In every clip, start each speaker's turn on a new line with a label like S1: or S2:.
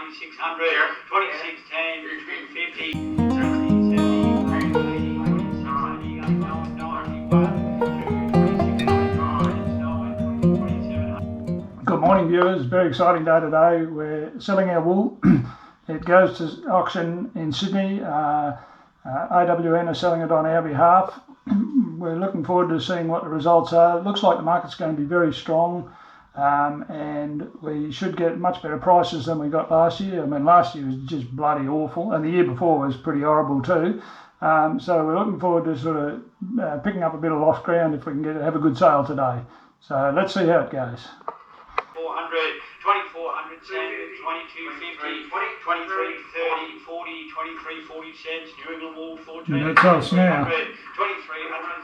S1: 2600, 2610, 250, 30, Good morning viewers, very exciting day today. We're selling our wool. It goes to auction in Sydney. AWN are selling it on our behalf. We're looking forward to seeing what the results are. It looks like the market's going to be very strong, and we should get much better prices than we got last year. I mean, last year was just bloody awful, and the year before was pretty horrible too. So we're looking forward to sort of picking up a bit of lost ground if we can have a good sale today. So let's see how it goes. 400, 2400 cents, 2250, 2330, 40, 2340 cents, New England wool, 1400, 2300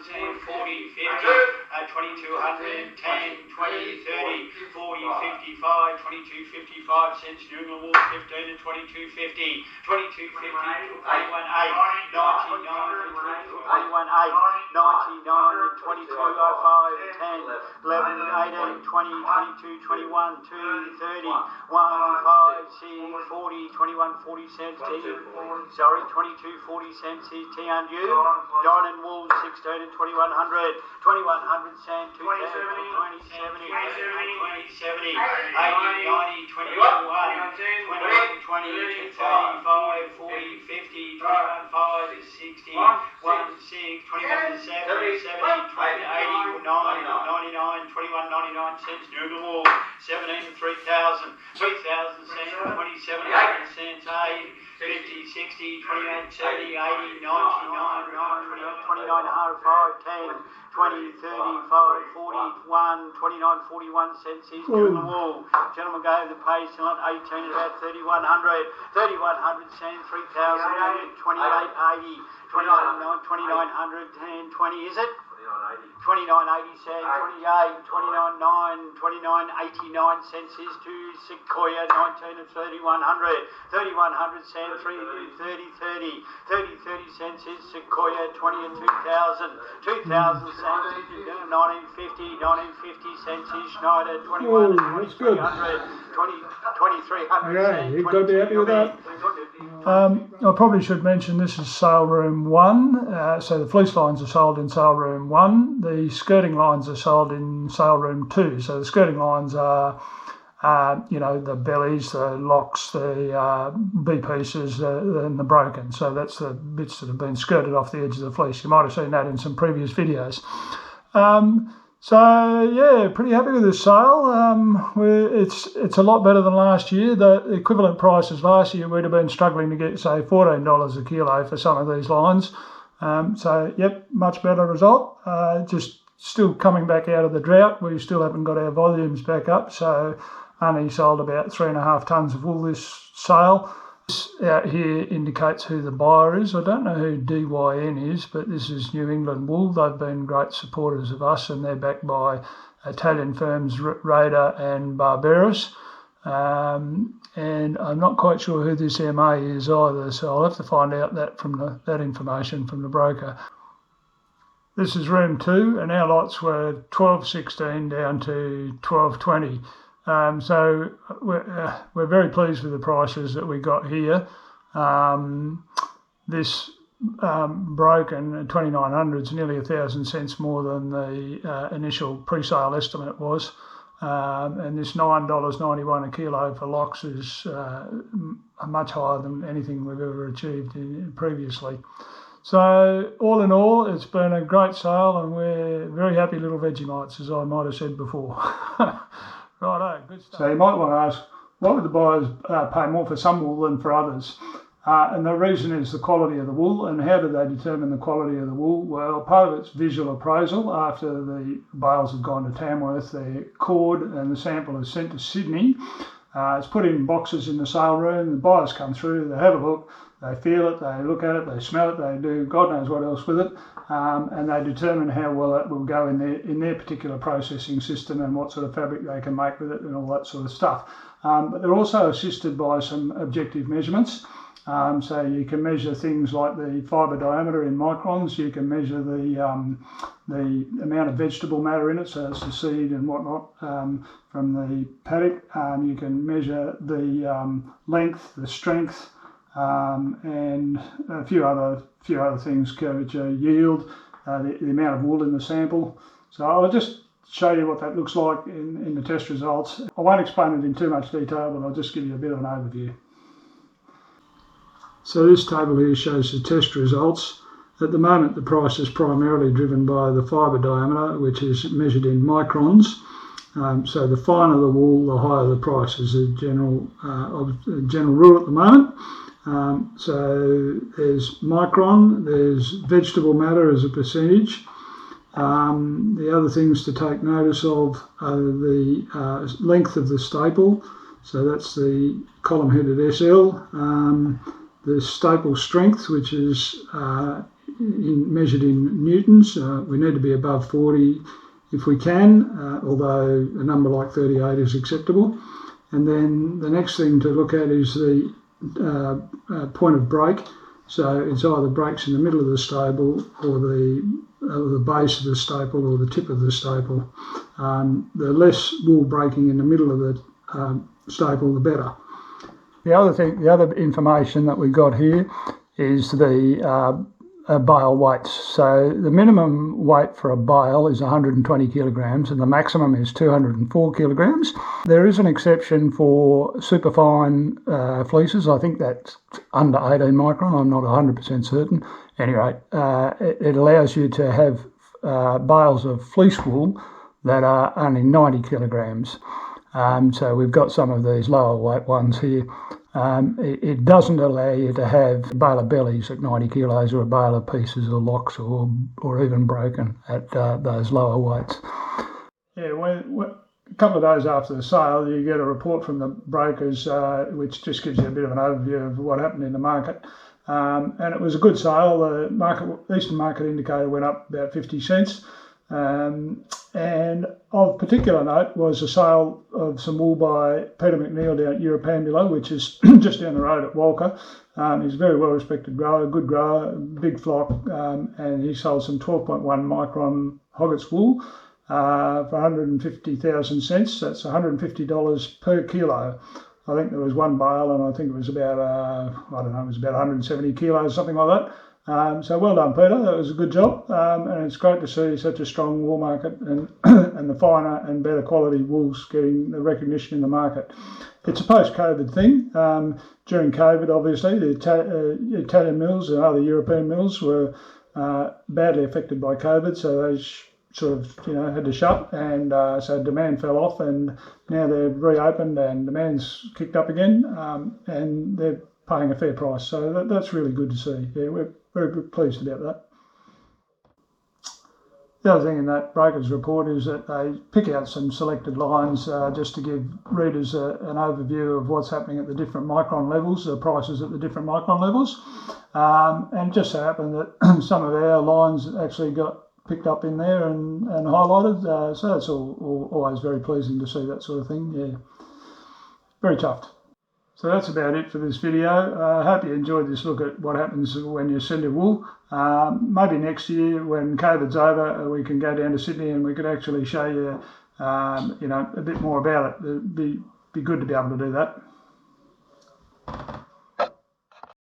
S1: cents, 40, 50, 2200, 10, 20, 30, 40, 55, 2255 cents, New England wool, 15 and 2250, 2250, 21, 8, 99, 21, 8, 99, 2205, 10, 11, 18, 20, 22, 21, 2, 30, 1, 5, 6, 40, 21, 40 cents, 22, 40 cents is TNU, Diamond wool, 16 and 2100, 2100 cents, 2070, 2070, 2070, 80, 90, 21, 21, 20, 35, 40, 50, 21, 5, 60, 1, 6, 21, 70, 70, 20, 80, 9, 99, 21, 99 cents, New wool, 17, 3000, 3000 cents, 27, 100 cents, 8, 50, 60, 28, 30, 80, 99, 29, 5, 10, 20, 30, 5, 40, 1, 29, 41 cents is New wool. Gentlemen gave the pay still at 18 about 3100, 3100 cents, 3000, 28, 80, 29, 2900, 10, 20 is it? 29.80 cents, 28, 29.9, 29.89 cents is to Sequoia, 19 and 3100, 3100 cents, 30, 30 cents is Sequoia, 20 and 2000, 2000 cents is 1950, 1950 cents is Schneider, 21 and 2300, 2300
S2: cents. You've got to be happy with that. I probably should mention this is sale room 1, so the fleece lines are sold in sale room 1, the skirting lines are sold in sale room 2. So the skirting lines are, you know, the bellies, the locks, the B-pieces and the broken. So that's the bits that have been skirted off the edge of the fleece. You might have seen that in some previous videos. So yeah, pretty happy with this sale. It's a lot better than last year. The equivalent prices last year we'd have been struggling to get, say, $14 a kilo for some of these lines. So yep, much better result. Just still coming back out of the drought. We still haven't got our volumes back up, so only sold about 3.5 tonnes of wool this sale. This out here indicates who the buyer is. I don't know who DYN is, but this is New England Wool. They've been great supporters of us, and they're backed by Italian firms Raider and Barberis. And I'm not quite sure who this MA is either, so I'll have to find out that from that information from the broker. This is room 2, and our lots were 12.16 down to 12.20. So we're very pleased with the prices that we got here. This broken 2900 is nearly 1,000 cents more than the initial pre-sale estimate was. And this $9.91 a kilo for locks is much higher than anything we've ever achieved previously. So all in all, it's been a great sale, and we're very happy little Vegemites, as I might have said before. Righto, good stuff. So you might want to ask, why would the buyers pay more for some wool than for others? And the reason is the quality of the wool. And how do they determine the quality of the wool? Well, part of it's visual appraisal. After the bales have gone to Tamworth, they're cored and the sample is sent to Sydney. It's put in boxes in the sale room. The buyers come through, they have a look, they feel it, they look at it, they smell it, they do God knows what else with it, and they determine how well it will go in their particular processing system and what sort of fabric they can make with it and all that sort of stuff. But they're also assisted by some objective measurements.
S1: So you can measure things like the fibre diameter in microns. You can measure the amount of vegetable matter in it, so it's the seed and whatnot from the paddock. You can measure the length, the strength, and a few other things, curvature, yield, the amount of wool in the sample. So I'll just show you what that looks like in the test results. I won't explain it in too much detail, but I'll just give you a bit of an overview. So this table here shows the test results. At the moment, the price is primarily driven by the fibre diameter, which is measured in microns. So the finer the wool, the higher the price is a general rule at the moment. So there's micron, there's vegetable matter as a percentage. The other things to take notice of are the length of the staple. So that's the column headed SL. The staple strength, which is measured in newtons. We need to be above 40 if we can, although a number like 38 is acceptable. And then the next thing to look at is the point of break. So it's either breaks in the middle of the staple or the base of the staple or the tip of the staple. The less wool breaking in the middle of the staple, the better. The other information that we got here is the bale weights. So the minimum weight for a bale is 120 kilograms and the maximum is 204 kilograms. There is an exception for superfine fleeces. I think that's under 18 micron. I'm not 100% certain. Anyway, it allows you to have bales of fleece wool that are only 90 kilograms. So we've got some of these lower weight ones here. It doesn't allow you to have a bale of bellies at 90 kilos or a bale of pieces or locks or even broken at those lower weights. Yeah, a couple of days after the sale, you get a report from the brokers, which just gives you a bit of an overview of what happened in the market. And it was a good sale. The Eastern Market Indicator went up about 50 cents. And of particular note was a sale of some wool by Peter McNeil down at Europambula, which is just down the road at Walker. He's a very well respected grower, good grower, big flock, and he sold some 12.1 micron Hoggett's wool for 150,000 cents. That's $150 per kilo. I think there was one bale, and I think it was about, it was about 170 kilos, something like that. So well done, Peter. That was a good job, and it's great to see such a strong wool market and the finer and better quality wools getting the recognition in the market. It's a post-COVID thing. During COVID, obviously, the Italian mills and other European mills were badly affected by COVID, so they sort of had to shut, and so demand fell off, and now they've reopened and demand's kicked up again, and they're paying a fair price. So that's really good to see. Yeah, we're very pleased about that. The other thing in that broker's report is that they pick out some selected lines just to give readers an overview of what's happening at the different micron levels, the prices at the different micron levels. And just so happened that some of our lines actually got picked up in there and highlighted. So that's always very pleasing to see that sort of thing. Yeah, very chuffed. So that's about it for this video. I hope you enjoyed this look at what happens when you send your wool. Maybe next year when COVID's over, we can go down to Sydney and we could actually show you, a bit more about it. It'd be good to be able to do that.